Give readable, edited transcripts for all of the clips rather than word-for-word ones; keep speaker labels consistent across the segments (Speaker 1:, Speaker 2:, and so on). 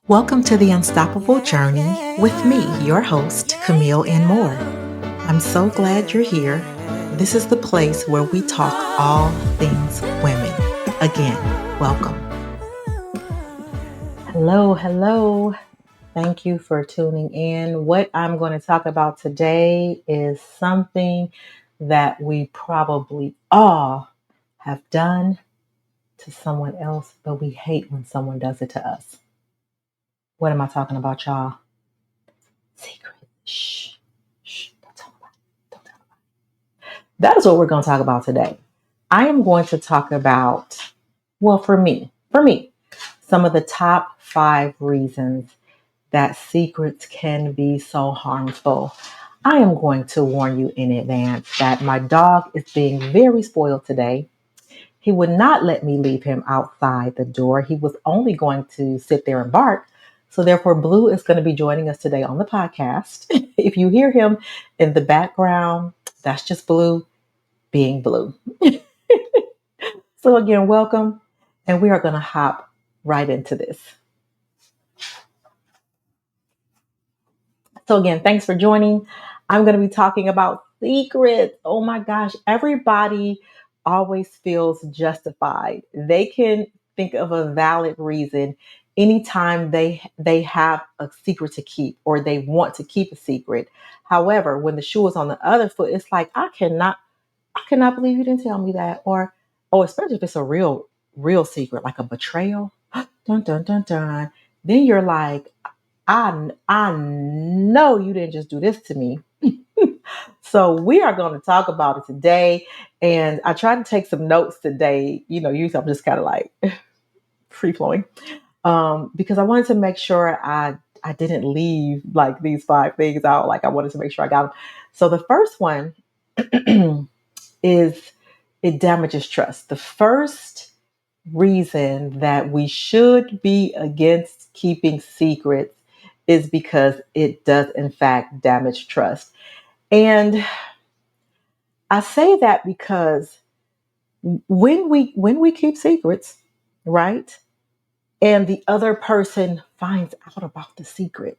Speaker 1: Welcome to the Unstoppable Journey with me, your host, Camille and Moore. I'm so glad you're here. This is the place where we talk all things women. Again, welcome. Hello. Thank you for tuning in. What I'm going to talk about today is something that we probably all have done to someone else, but we hate when someone does it to us. What am I talking about, y'all? Secret. Shh. Shh. Don't tell nobody. Don't tell nobody. That is what we're going to talk about today. I am going to talk about, well, for me, some of the top 5 reasons that secrets can be so harmful. I am going to warn you in advance that my dog is being very spoiled today. He would not let me leave him outside the door. He was only going to sit there and bark. So therefore, Blue is going to be joining us today on the podcast. If you hear him in the background, that's just Blue being Blue. So again, welcome. And we are going to hop right into this. So again, thanks for joining. I'm going to be talking about secrets. Oh my gosh, everybody always feels justified. They can think of a valid reason anytime they have a secret to keep or they want to keep a secret. However, when the shoe is on the other foot, it's like I cannot believe you didn't tell me that. Or oh, especially if it's a real secret, like a betrayal. Dun dun dun dun. Then you're like, I know you didn't just do this to me. So we are going to talk about it today. And I tried to take some notes today. Usually I'm just kind of like free flowing because I wanted to make sure I didn't leave like these 5 things out. Like I wanted to make sure I got them. So the first one is it damages trust. The first reason that we should be against keeping secrets is because it does in fact damage trust. And I say that because when we keep secrets, right? And the other person finds out about the secret.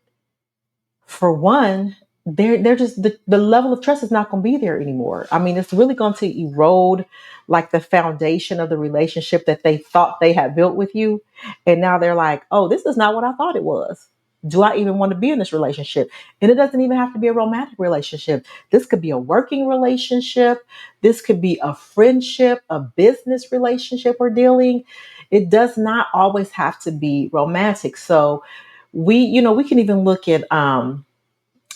Speaker 1: For one, they're just the level of trust is not going to be there anymore. I mean, it's really going to erode like the foundation of the relationship that they thought they had built with you. And now they're like, oh, this is not what I thought it was. Do I even want to be in this relationship? And it doesn't even have to be a romantic relationship. This could be a working relationship. This could be a friendship, a business relationship we're dealing. It does not always have to be romantic. So we can even look at like I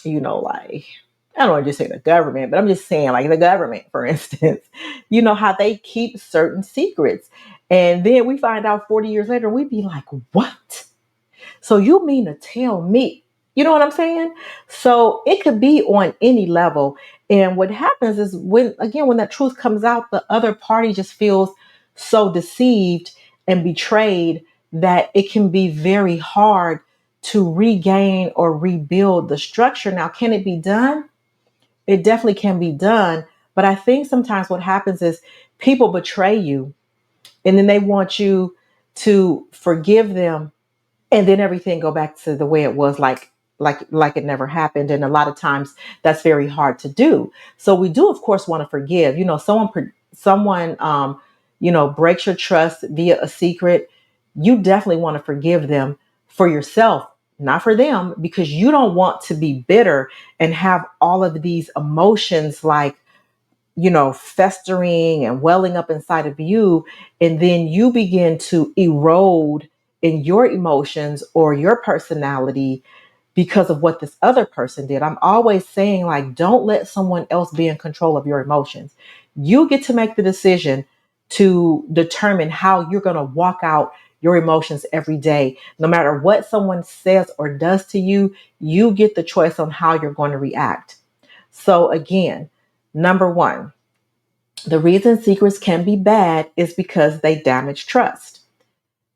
Speaker 1: don't want to just say the government, but I'm just saying like the government, for instance, how they keep certain secrets. And then we find out 40 years later, we'd be like, what? So you mean to tell me? You know what I'm saying? So it could be on any level. And what happens is when that truth comes out, the other party just feels so deceived and betrayed that it can be very hard to regain or rebuild the structure. Now, can it be done? It definitely can be done. But I think sometimes what happens is people betray you and then they want you to forgive them and then everything go back to the way it was, like it never happened. And a lot of times that's very hard to do. So we do of course want to forgive. Someone breaks your trust via a secret. You definitely want to forgive them for yourself, not for them, because you don't want to be bitter and have all of these emotions like festering and welling up inside of you. And then you begin to erode in your emotions or your personality because of what this other person did. I'm always saying, like, don't let someone else be in control of your emotions. You get to make the decision to determine how you're going to walk out your emotions every day. No matter what someone says or does to you, you get the choice on how you're going to react. So again, number one, the reason secrets can be bad is because they damage trust.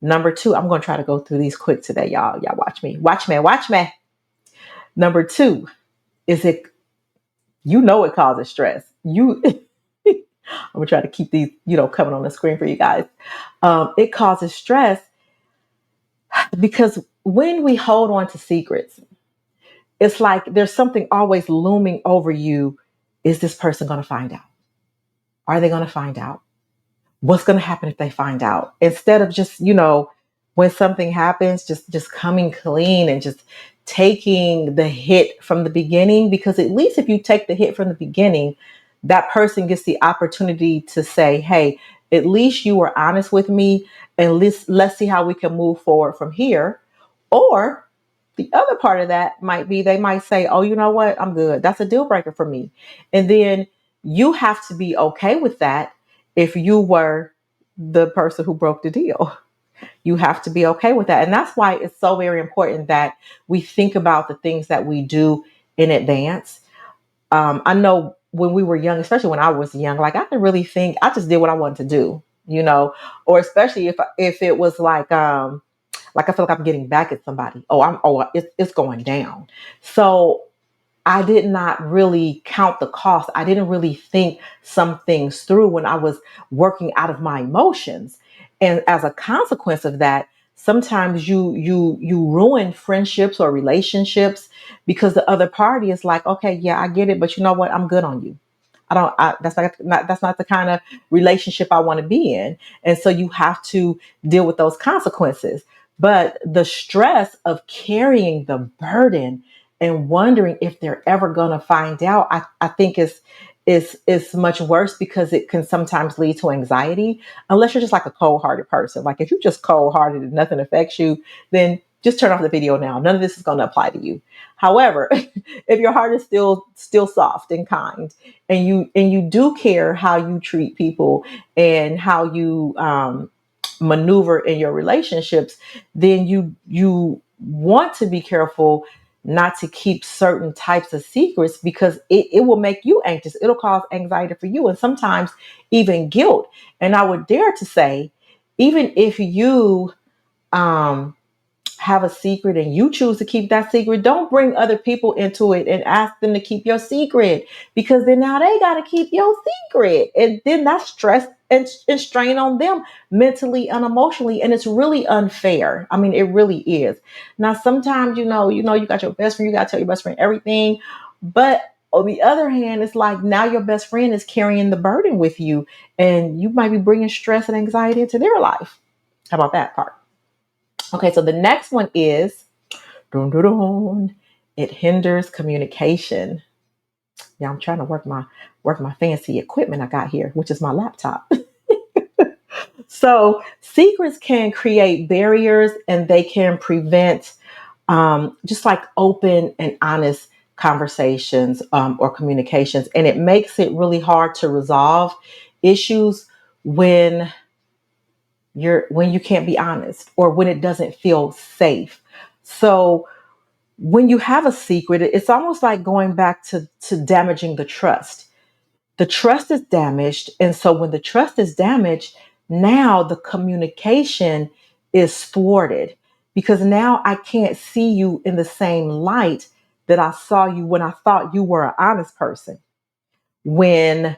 Speaker 1: Number two, I'm going to try to go through these quick today, y'all. Y'all watch me. Watch me. Watch me. Number two, is it causes stress. I'm going to try to keep these, coming on the screen for you guys. It causes stress Because when we hold on to secrets, it's like there's something always looming over you. Is this person going to find out? Are they going to find out? What's going to happen if they find out? Instead of just, when something happens, just coming clean and just taking the hit from the beginning. Because at least if you take the hit from the beginning, that person gets the opportunity to say, hey, at least you were honest with me, and let's see how we can move forward from here. Or the other part of that might be they might say, oh, you know what, I'm good, that's a deal breaker for me. And then you have to be okay with that. If you were the person who broke the deal, you have to be okay with that. And that's why it's so very important that we think about the things that we do in advance. I know when we were young, especially when I was young, like I didn't really think, I just did what I wanted to do, or especially if it was like I feel like I'm getting back at somebody. It's going down. So I did not really count the cost. I didn't really think some things through when I was working out of my emotions. And as a consequence of that, sometimes you ruin friendships or relationships because the other party is like, okay, yeah, I get it, but you know what? I'm good on you. That's not the kind of relationship I want to be in. And so you have to deal with those consequences. But the stress of carrying the burden and wondering if they're ever going to find out, I think is much worse, because it can sometimes lead to anxiety, unless you're just like a cold-hearted person. Like if you're just cold-hearted and nothing affects you, then just turn off the video now. None of this is going to apply to you. However, if your heart is still soft and kind, and you do care how you treat people and how you maneuver in your relationships, then you want to be careful not to keep certain types of secrets, because it will make you anxious. It'll cause anxiety for you, and sometimes even guilt. And I would dare to say, even if you um have a secret and you choose to keep that secret, don't bring other people into it and ask them to keep your secret, because then now they got to keep your secret. And then that's stress and strain on them mentally and emotionally. And it's really unfair. I mean, it really is. Now, sometimes, you got your best friend, you got to tell your best friend everything. But on the other hand, it's like now your best friend is carrying the burden with you, and you might be bringing stress and anxiety into their life. How about that part? Okay, so the next one is dun, dun, dun, it hinders communication. Yeah, I'm trying to work my fancy equipment I got here, which is my laptop. So secrets can create barriers, and they can prevent just like open and honest conversations or communications, and it makes it really hard to resolve issues when when you can't be honest, or when it doesn't feel safe. So when you have a secret, it's almost like going back to damaging the trust. The trust is damaged. And so when the trust is damaged, now the communication is thwarted, because now I can't see you in the same light that I saw you when I thought you were an honest person. When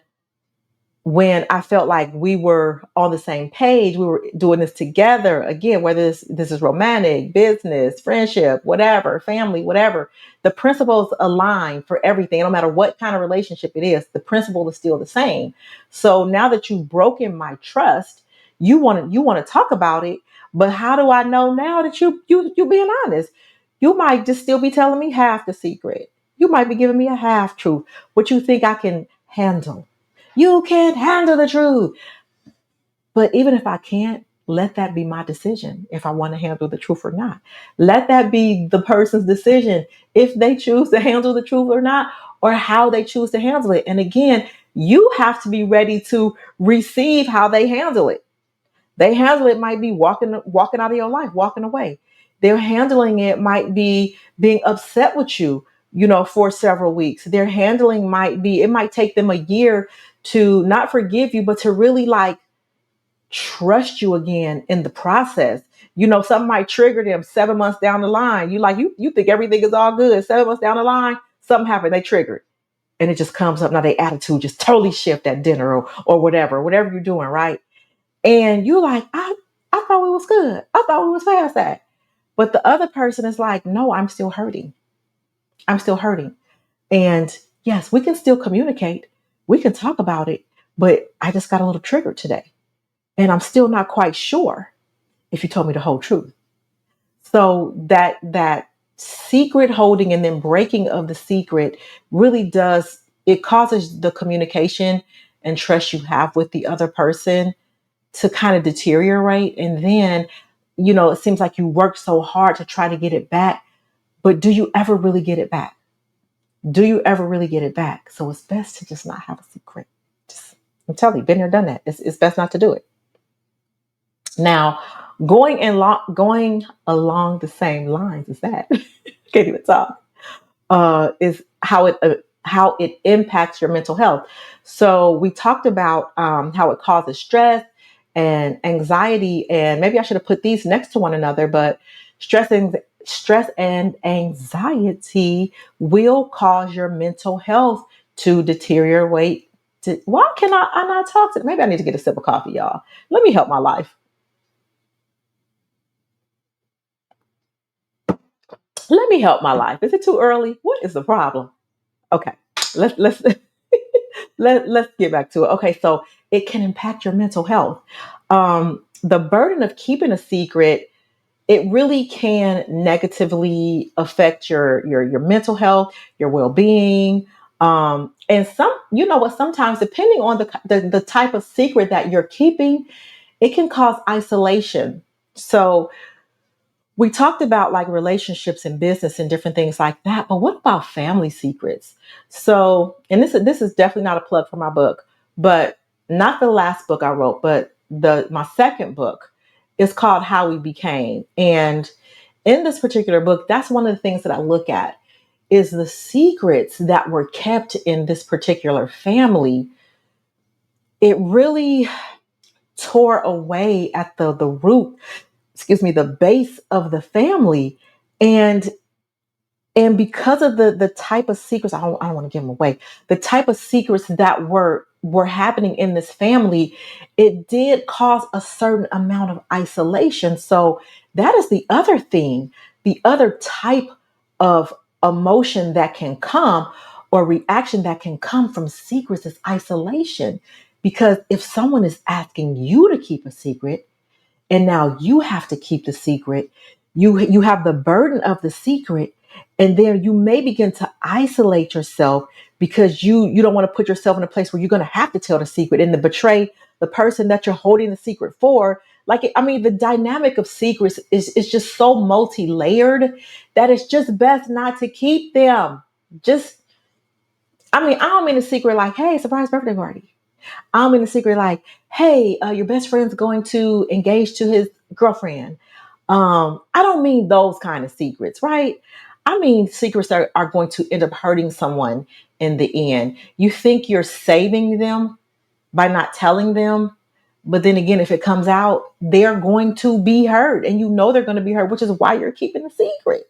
Speaker 1: I felt like we were on the same page, we were doing this together again, whether this is romantic, business, friendship, whatever, family, whatever, the principles align for everything. No matter what kind of relationship it is, the principle is still the same. So now that you've broken my trust, you want to talk about it, but how do I know now that you being honest? You might just still be telling me half the secret. You might be giving me a half truth, what you think I can handle. You can't handle the truth. But even if I can't, let that be my decision if I want to handle the truth or not. Let that be the person's decision if they choose to handle the truth or not, or how they choose to handle it. And again, you have to be ready to receive how they handle it. They handle it might be walking out of your life, walking away. Their handling it might be being upset with you, for several weeks. Their handling might be, it might take them a year to not forgive you, but to really like trust you again in the process. Something might trigger them 7 months down the line. You think everything is all good. 7 months down the line, something happened, they triggered. And it just comes up. Now their attitude just totally shift at dinner or whatever you're doing, right? And you like, I thought we was good. I thought we was past that. But the other person is like, no, I'm still hurting. I'm still hurting. And yes, we can still communicate. We can talk about it, but I just got a little triggered today. And I'm still not quite sure if you told me the whole truth. So that secret holding and then breaking of the secret really does, it causes the communication and trust you have with the other person to kind of deteriorate. And then, it seems like you work so hard to try to get it back, but do you ever really get it back? Do you ever really get it back? So it's best to just not have a secret. Just, I'm telling you, been there, done that. It's best not to do it. Now, going along the same lines as that, can't even talk. Is how it impacts your mental health. So we talked about how it causes stress and anxiety, and maybe I should have put these next to one another, but stress and anxiety will cause your mental health to deteriorate. Why can I not talk to? Maybe I need to get a sip of coffee, y'all. Let me help my life. Let me help my life. Is it too early? What is the problem? Okay, let's let's get back to it. Okay, so it can impact your mental health. The burden of keeping a secret, it really can negatively affect your mental health, your well-being. And you know what, sometimes depending on the type of secret that you're keeping, it can cause isolation. So we talked about like relationships and business and different things like that, but what about family secrets? So, and this is definitely not a plug for my book, but not the last book I wrote, but the my second book is called How We Became. And in this particular book, that's one of the things that I look at is the secrets that were kept in this particular family. It really tore away at the root, excuse me, the base of the family. And because of the type of secrets, I don't want to give them away, the type of secrets that were happening in this family, it did cause a certain amount of isolation. So that is the other thing, the other type of emotion that can come or reaction that can come from secrets is isolation. Because if someone is asking you to keep a secret, and now you have to keep the secret, you have the burden of the secret, and then you may begin to isolate yourself because you don't want to put yourself in a place where you're going to have to tell the secret and to betray the person that you're holding the secret for. I mean, the dynamic of secrets is just so multi-layered that it's just best not to keep them. Just, I mean, I don't mean a secret like, hey, surprise birthday party. I'm in a secret like, hey, your best friend's going to engage to his girlfriend. I don't mean those kind of secrets, right? I mean secrets that are going to end up hurting someone in the end. You think you're saving them by not telling them, but then again, if it comes out, they're going to be hurt, and you know they're going to be hurt, which is why you're keeping the secret.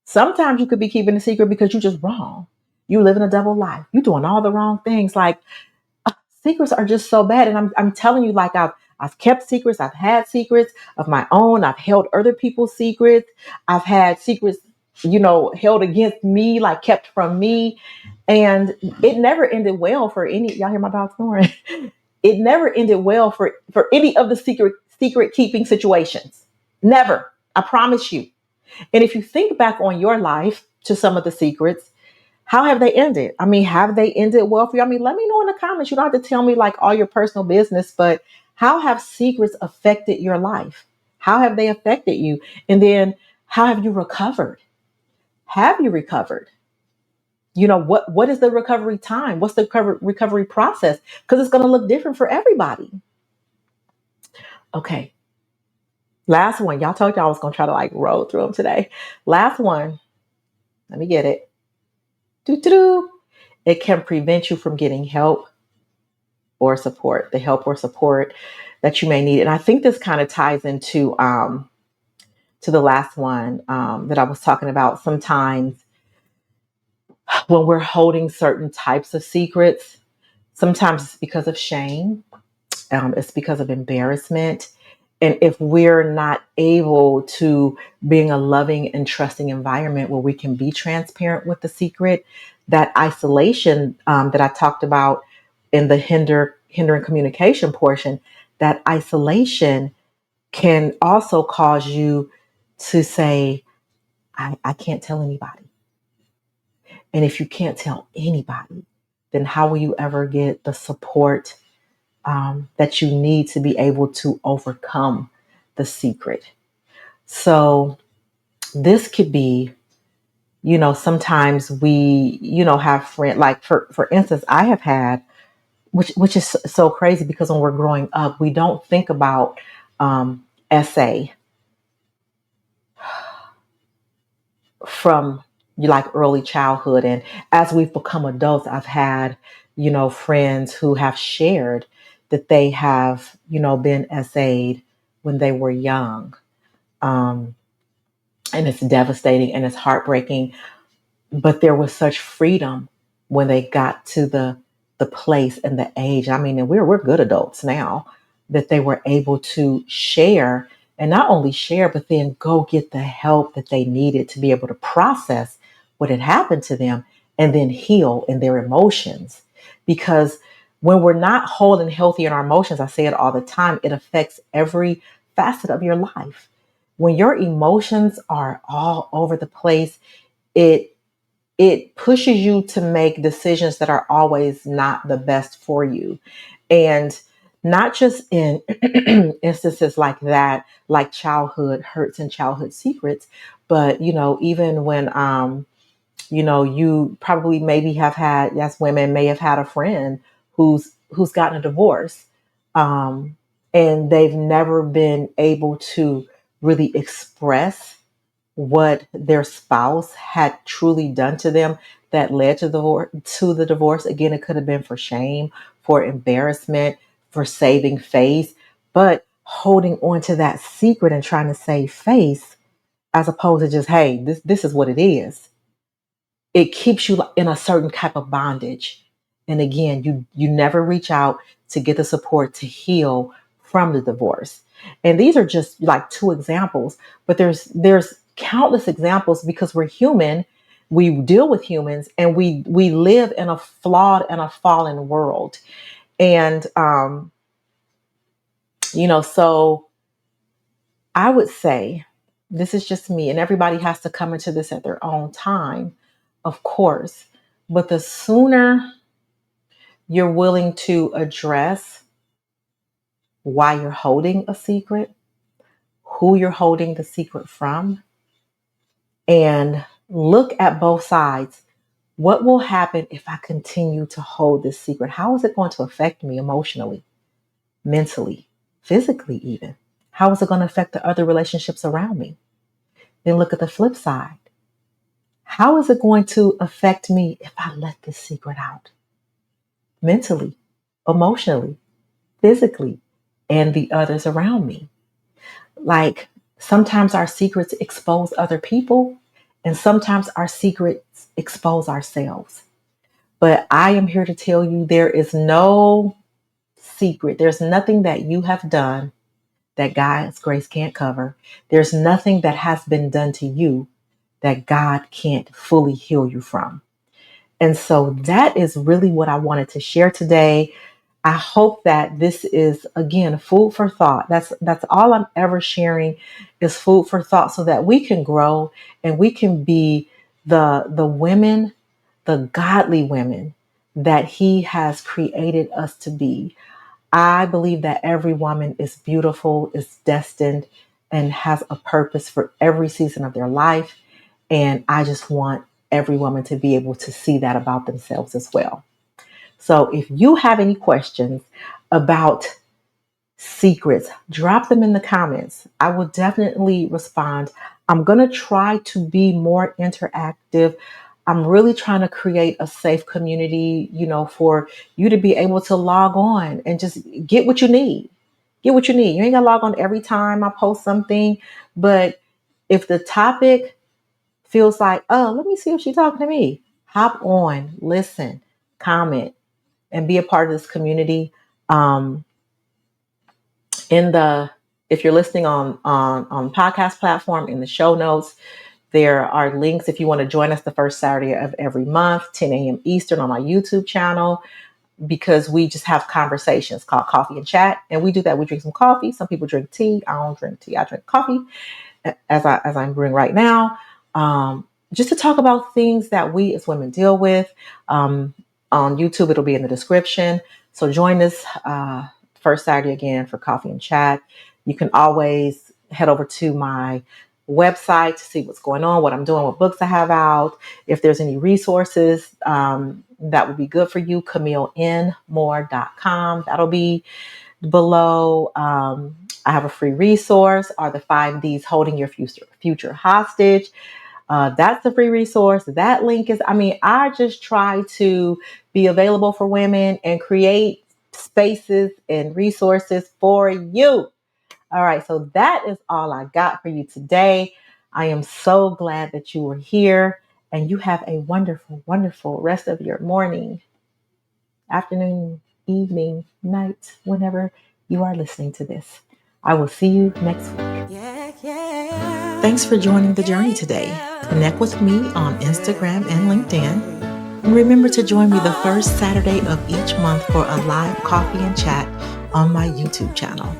Speaker 1: Sometimes you could be keeping a secret because you're just wrong. You living a double life. You're doing all the wrong things. Like, secrets are just so bad. And I'm telling you, like I've kept secrets, I've had secrets of my own, I've held other people's secrets, I've had secrets, held against me, like kept from me. And it never ended well for any, y'all hear my dog snoring? It never ended well for any of the secret keeping situations. Never. I promise you. And if you think back on your life to some of the secrets, how have they ended? I mean, have they ended well for you? I mean, let me know in the comments. You don't have to tell me like all your personal business, but how have secrets affected your life? How have they affected you? And then how have you recovered? Have you recovered? What is the recovery time? What's the recovery process? Because it's going to look different for everybody. Okay. Last one. Y'all told y'all I was going to try to like roll through them today. Last one. Let me get it. Doo-doo-doo. It can prevent you from getting help or support, the help or support that you may need. And I think this kind of ties into to the last one that I was talking about. Sometimes when we're holding certain types of secrets, sometimes it's because of shame, it's because of embarrassment, And if we're not able to being a loving and trusting environment where we can be transparent with the secret, that isolation that I talked about in the hindering communication portion, that isolation can also cause you to say, I can't tell anybody. And if you can't tell anybody, then how will you ever get the support that you need to be able to overcome the secret? So this could be, sometimes we, have friends, like for instance, I have had, which is so crazy because when we're growing up, we don't think about SA from like early childhood. And as we've become adults, I've had, friends who have shared that they have, been SA'd when they were young. Um, and it's devastating and it's heartbreaking, but there was such freedom when they got to the place and the age. I mean, and we're good adults now, that they were able to share, and not only share, but then go get the help that they needed to be able to process what had happened to them and then heal in their emotions. Because when we're not whole and healthy in our emotions, I say it all the time, it affects every facet of your life. When your emotions are all over the place, it it pushes you to make decisions that are always not the best for you. And not just in instances like that, like childhood hurts and childhood secrets, but even when you probably maybe have had, yes, women may have had a friend who's gotten a divorce, um, and they've never been able to really express what their spouse had truly done to them that led to the divorce. Again, it could have been for shame, for embarrassment, for saving face, but holding on to that secret and trying to save face, as opposed to just, hey, this is what it is. It keeps you in a certain type of bondage. And again, you never reach out to get the support to heal from the divorce. And these are just like two examples, but there's countless examples because we're human. We deal with humans and we live in a flawed and a fallen world. And so I would say, this is just me, and everybody has to come into this at their own time, of course. But the sooner you're willing to address why you're holding a secret, who you're holding the secret from, and look at both sides. What will happen if I continue to hold this secret? How is it going to affect me emotionally, mentally, physically, even? How is it going to affect the other relationships around me? Then look at the flip side. How is it going to affect me if I let this secret out? Mentally, emotionally, physically, and the others around me. Like sometimes our secrets expose other people, and sometimes our secrets expose ourselves. But I am here to tell you there is no secret. There's nothing that you have done that God's grace can't cover. There's nothing that has been done to you that God can't fully heal you from. And so that is really what I wanted to share today. I hope that this is again food for thought. That's all I'm ever sharing is food for thought so that we can grow and we can be the women, the godly women that he has created us to be. I believe that every woman is beautiful, is destined, and has a purpose for every season of their life. And I just want every woman to be able to see that about themselves as well. So if you have any questions about secrets, drop them in the comments. I will definitely respond. I'm going to try to be more interactive. I'm really trying to create a safe community, for you to be able to log on and just get what you need. Get what you need. You ain't got to log on every time I post something, but if the topic feels like, oh, let me see if she's talking to me, hop on, listen, comment, and be a part of this community. In the if you're listening on podcast platform, in the show notes, there are links if you want to join us the first Saturday of every month, 10 a.m. Eastern on my YouTube channel, because we just have conversations called Coffee and Chat. And we do that. We drink some coffee. Some people drink tea. I don't drink tea. I drink coffee, as I'm brewing right now, just to talk about things that we as women deal with. On YouTube, it'll be in the description. So join us first Saturday again for Coffee and Chat. You can always head over to my website to see what's going on, what I'm doing, what books I have out. If there's any resources that would be good for you, CamilleNmore.com. That'll be below. I have a free resource, Are the 5Ds Holding Your Future Hostage? That's a free resource. That link is, I just try to be available for women and create spaces and resources for you. All right, so that is all I got for you today. I am so glad that you were here, and you have a wonderful, wonderful rest of your morning, afternoon, evening, night, whenever you are listening to this. I will see you next week. Thanks for joining the journey today. Connect with me on Instagram and LinkedIn. And remember to join me the first Saturday of each month for a live coffee and chat on my YouTube channel.